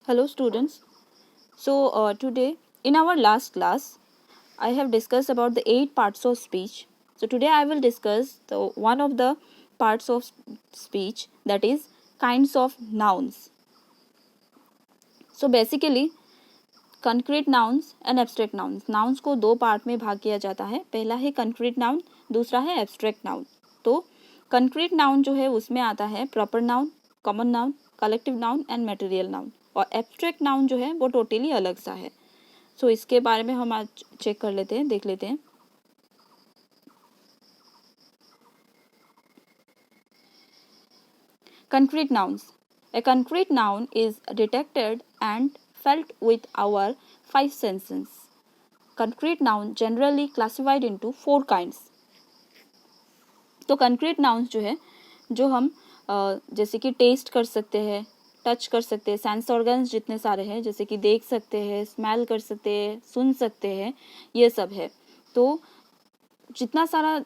Hello students. Today in our last class I have discussed about the 8 parts of speech. So today I will discuss the one of the parts of speech, that is kinds of nouns. So basically concrete nouns and abstract nouns. Nouns को दो part में भाग किया जाता है. पहला है concrete noun, दूसरा है abstract noun. तो concrete noun जो है उसमें आता है proper noun, common noun, collective noun and material noun. और abstract noun जो है वो टोटली अलग सा है. सो इसके बारे में हम आज चेक कर लेते हैं, देख लेते हैं. Concrete nouns. A concrete noun is detected and felt with our five senses. Concrete noun generally classified into 4 kinds. तो concrete nouns जो है, जो हम जैसे कि टेस्ट कर सकते हैं, टच कर सकते हैं, सेंस ऑर्गन्स जितने सारे हैं, जैसे कि देख सकते हैं, स्मेल कर सकते हैं, सुन सकते हैं, ये सब है. तो जितना सारा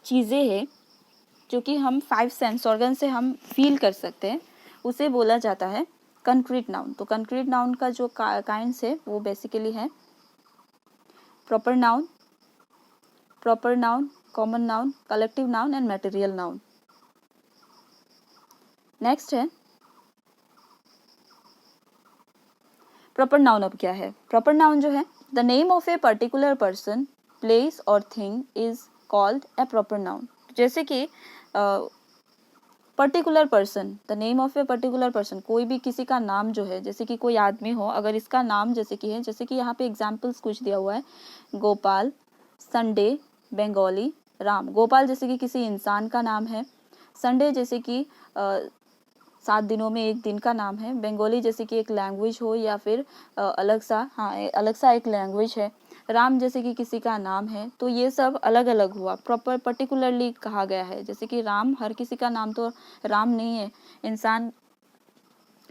चीज़ें हैं जो कि हम 5 सेंस ऑर्गन से हम फील कर सकते हैं, उसे बोला जाता है कंक्रीट नाउन. तो कंक्रीट नाउन का जो काइंड्स है वो बेसिकली है proper noun, common noun, collective noun and material noun. Next है प्रॉपर नाउन. अब क्या है प्रॉपर नाउन? जो है the name of a particular person, place और thing is called a proper noun. जैसे कि particular person, the name of a particular person, कोई भी किसी का नाम जो है, जैसे कि कोई आदमी हो, अगर इसका नाम जैसे कि है, जैसे कि यहाँ पे एग्जाम्पल्स कुछ दिया हुआ है, गोपाल, संडे, बंगाली, राम. गोपाल जैसे कि किसी इंसान का नाम है, संडे जैसे कि 7 दिनों में एक दिन का नाम है, बंगाली जैसे कि एक लैंग्वेज हो या फिर अलग सा एक लैंग्वेज है, राम जैसे कि किसी का नाम है. तो ये सब अलग अलग हुआ, प्रॉपर पर्टिकुलरली कहा गया है. जैसे कि राम, हर किसी का नाम तो राम नहीं है, इंसान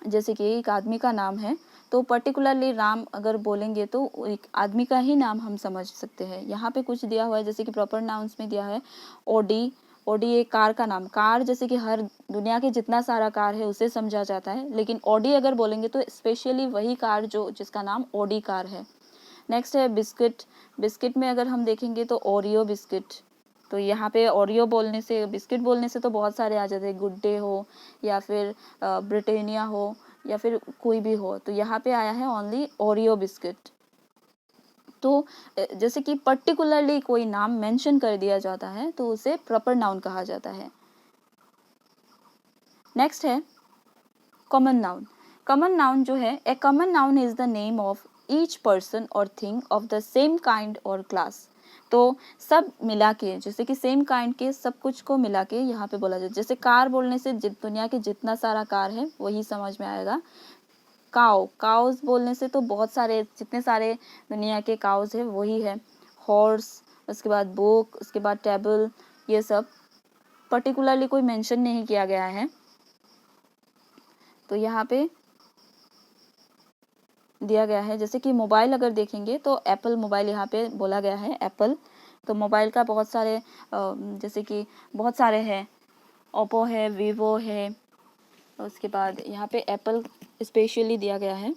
जैसे कि एक आदमी का नाम है, तो पर्टिकुलरली राम अगर बोलेंगे तो एक आदमी का ही नाम हम समझ सकते हैं. यहाँ पे कुछ दिया हुआ है, जैसे कि प्रॉपर नाउन्स में दिया है ओडी. ओडी एक कार का नाम, कार जैसे कि हर दुनिया के जितना सारा कार है उसे समझा जाता है, लेकिन ओडी अगर बोलेंगे तो स्पेशली वही कार जो जिसका नाम ओडी कार है. नेक्स्ट है बिस्किट. बिस्किट में अगर हम देखेंगे तो ओरियो बिस्किट. तो यहाँ पे ओरियो बोलने से, बिस्किट बोलने से तो बहुत सारे आ जाते हैं, गुड डे हो या फिर ब्रिटानिया हो या फिर कोई भी हो. तो यहाँ पे आया है ओनली ओरियो बिस्किट. तो जैसे कि पर्टिकुलरली कोई नाम मेंशन कर दिया जाता है तो उसे प्रॉपर नाउन कहा जाता है. नेक्स्ट है कॉमन नाउन. कॉमन नाउन जो है, a common noun is the name of each person और thing of the same kind और क्लास. तो सब मिला के, जैसे कि सेम काइंड के सब कुछ को मिला के यहाँ पे बोला जाए. जैसे कार बोलने से दुनिया के जितना सारा कार है वही समझ में आएगा. काउज बोलने से तो बहुत सारे, जितने सारे दुनिया के काउज है वही है. हॉर्स, उसके बाद बुक, उसके बाद टेबल, ये सब पर्टिकुलरली कोई मेंशन नहीं किया गया है. तो यहाँ पे दिया गया है. जैसे कि मोबाइल अगर देखेंगे तो एप्पल मोबाइल यहाँ पे बोला गया है, एप्पल. तो मोबाइल का बहुत सारे जैसे कि बहुत सारे हैं, ओप्पो है, वीवो है, उसके बाद यहाँ पे एप्पल स्पेशली दिया गया है.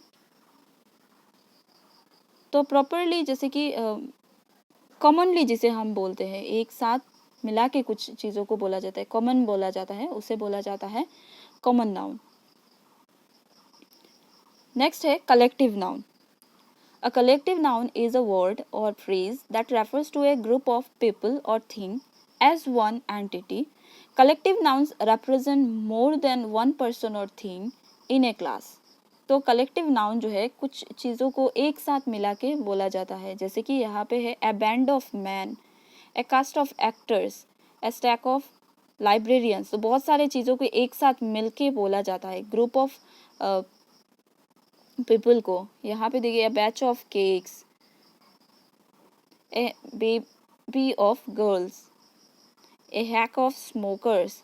तो प्रॉपरली जैसे कि कॉमनली जिसे हम बोलते हैं, एक साथ मिला के कुछ चीज़ों को बोला जाता है, कॉमन बोला जाता है, उसे बोला जाता है कॉमन नाउन. नेक्स्ट है collective noun. A collective noun is a word or phrase that refers to a group of people or thing as one entity. Collective nouns represent more than one person or thing in a class. तो collective noun जो है कुछ चीज़ों को एक साथ मिला के बोला जाता है. जैसे कि यहाँ पे है a band of men, a cast of actors, a stack of librarians. तो बहुत सारे चीज़ों को एक साथ मिल के बोला जाता है, ग्रुप ऑफ पीपल को. यहाँ पे देखिए batch of cakes, A baby of girls, A hack of smokers.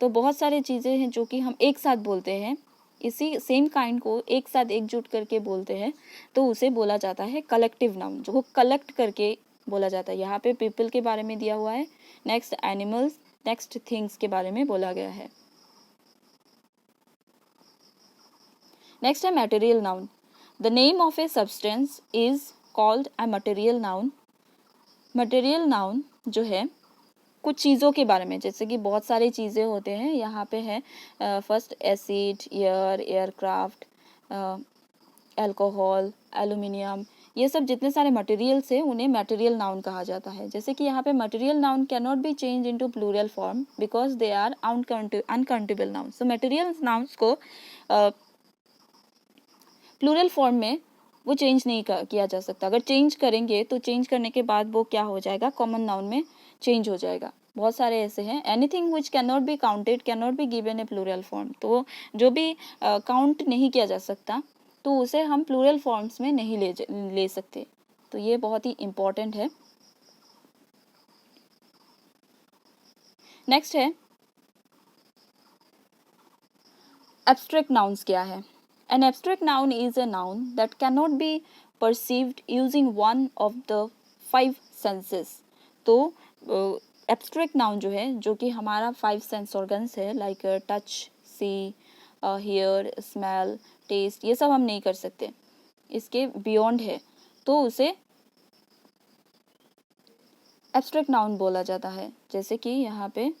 तो बहुत सारे चीज़ें हैं जो कि हम एक साथ बोलते हैं, इसी सेम काइंड को एक साथ एकजुट करके बोलते हैं, तो उसे बोला जाता है कलेक्टिव नाउन, जो को कलेक्ट करके बोला जाता है. यहाँ पे पीपल के बारे में दिया हुआ है. नेक्स्ट एनिमल्स, नेक्स्ट थिंग्स के बारे में बोला गया है. नेक्स्ट है material noun. The name of a substance is called a material noun. Material noun जो है कुछ चीज़ों के बारे में, जैसे कि बहुत सारी चीज़ें होते हैं, यहाँ पे है first acid, air, aircraft, alcohol, aluminium, ये सब जितने सारे मटेरियल्स हैं उन्हें मटेरियल नाउन कहा जाता है। जैसे कि यहाँ पे material noun can not be change into plural form because they are uncountable noun. So material nouns को प्लूरल फॉर्म में वो चेंज नहीं किया जा सकता। अगर चेंज करेंगे तो चेंज करने के बाद वो क्या हो जाएगा, कॉमन नाउन में चेंज हो जाएगा। बहुत सारे ऐसे हैं, anything which can not be counted can not be given a plural form. तो जो भी काउंट नहीं किया जा सकता तो उसे हम प्लूरल फॉर्म्स में नहीं ले सकते। तो ये बहुत ही इम्पॉर्टेंट है। नेक्स्ट है एब्स्ट्रैक्ट नाउन्स क्या है। An abstract noun is a noun that cannot be perceived using one of the 5 senses। तो एब्स्ट्रैक्ट नाउन जो है, जो कि हमारा 5 सेंस ऑर्गन्स है, like touch, see, hear, smell, taste, ये सब हम नहीं कर सकते, इसके बियॉन्ड है, तो उसे एब्स्ट्रैक्ट नाउन बोला जाता है। जैसे कि यहाँ पे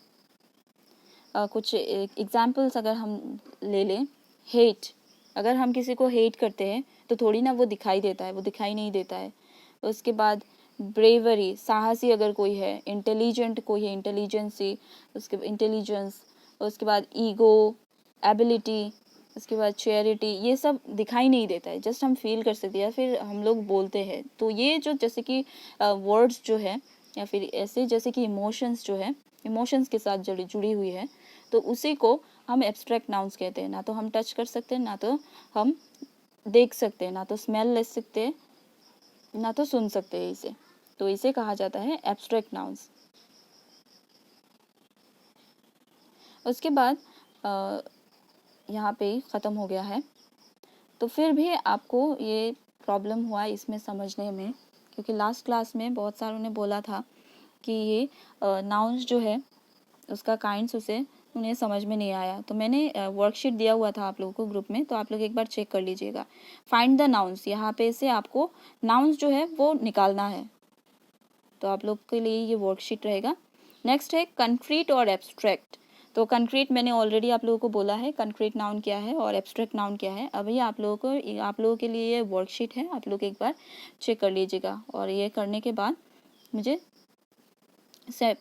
कुछ एग्जाम्पल्स अगर हम ले लें, हेट, अगर हम किसी को हेट करते हैं तो थोड़ी ना वो दिखाई देता है, वो दिखाई नहीं देता है। उसके बाद ब्रेवरी, साहसी अगर कोई है, इंटेलिजेंट कोई है, इंटेलिजेंसी, उसके इंटेलिजेंस, उसके बाद ईगो, एबिलिटी, उसके बाद चैरिटी, ये सब दिखाई नहीं देता है, जस्ट हम फील कर सकते हैं या फिर हम लोग बोलते हैं। तो ये जो जैसे कि वर्ड्स जो है या फिर ऐसे जैसे कि इमोशंस जो है, इमोशंस के साथ जुड़ी हुई है, तो उसी को हम एब्स्ट्रैक्ट नाउन्स कहते हैं। ना तो हम टच कर सकते हैं, ना तो हम देख सकते हैं, ना तो स्मेल ले सकते हैं, ना तो सुन सकते हैं इसे। तो इसे कहा जाता है एब्स्ट्रैक्ट नाउन्स। उसके बाद यहाँ पे ख़त्म हो गया है। तो फिर भी आपको ये प्रॉब्लम हुआ इसमें समझने में, क्योंकि लास्ट क्लास में बहुत सारों ने बोला था कि ये नाउन्स जो है उसका काइंड्स उन्हें समझ में नहीं आया। तो मैंने वर्कशीट दिया हुआ था आप लोगों को ग्रुप में, तो आप लोग एक बार चेक कर लीजिएगा। फाइंड द नाउन्स, यहाँ पे से आपको नाउन्स जो है वो निकालना है, तो आप लोग के लिए ये वर्कशीट रहेगा। नेक्स्ट है कंक्रीट और एब्स्ट्रैक्ट। तो कंक्रीट मैंने ऑलरेडी आप लोगों को बोला है कंक्रीट नाउन क्या है और एब्स्ट्रैक्ट नाउन क्या है। अभी आप लोगों के लिए ये वर्कशीट है, आप लोग एक बार चेक कर लीजिएगा, और ये करने के बाद मुझे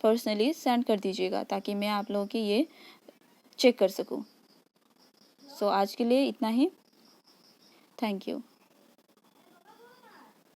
पर्सनली सेंड कर दीजिएगा ताकि मैं आप लोगों की ये चेक कर सकूं। सो आज के लिए इतना ही। Thank you.